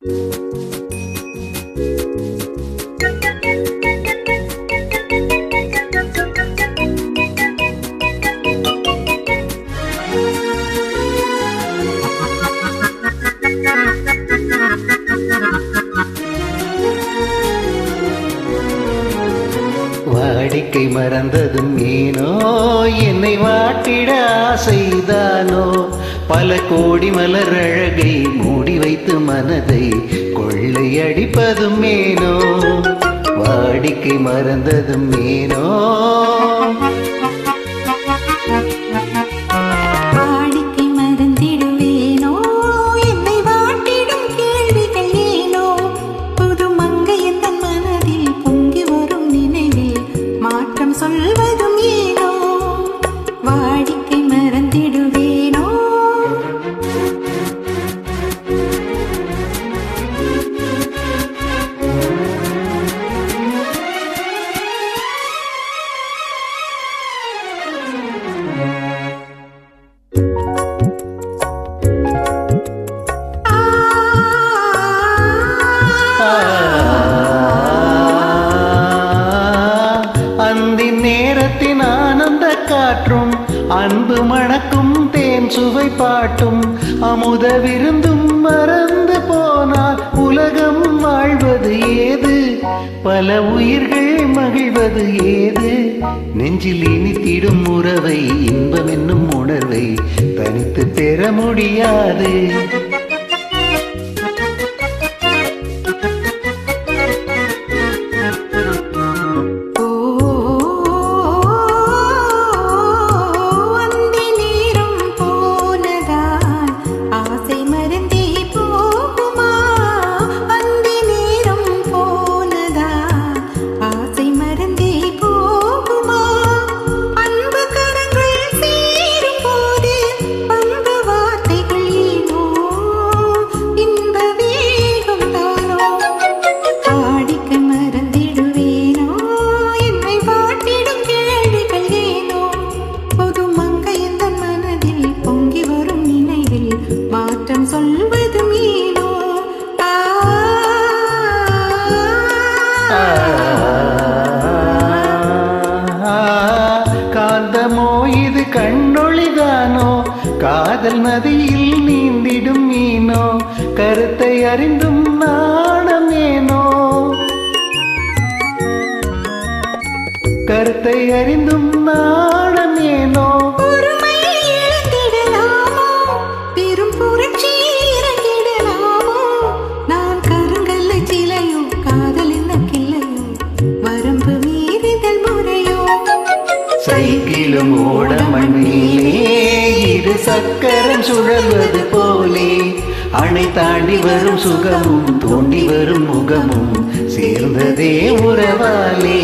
வாடிக்கை மறந்ததும் ஏனோ என்னை வாட்டிட ஆசைதானோ பல கோடி மலர் அழகை மூடி வைத்து மனதை கொள்ளையடிப்பதும் ஏனோ வாடிக்கை மறந்ததும் ஏனோ சொல்வதும் ஏனோ வாடிக்கை மறந்திடுவேனோ நேரத்தின் ஆனந்த காற்றும் அன்பு மணக்கும் தேன் சுவை பாட்டும் அமுத விருந்தும் மறந்து போனால் உலகம் வாழ்வது ஏது பல உயிர்கள் மகிழ்வது ஏது நெஞ்சில் இனித்திடும் உறவை இன்பம் என்னும் உணர்வை தனித்து பெற முடியாது சொல்வதும் ஏனோ காந்தமோ இது கண்ணொளிதானோ காதல் நதியில் நீந்திடும் மீனோ கருத்தை அறிந்தும் நாணம் ஏனோ கருத்தை அறிந்தும் நாணம் ஏனோ சைக்கிளும் ஓட மண்ணிலே இரு சக்கரம் சுழல்வது போலே அணை தாண்டி வரும் சுகமும் தோண்டி வரும் முகமும் சேர்ந்ததே உறவாலே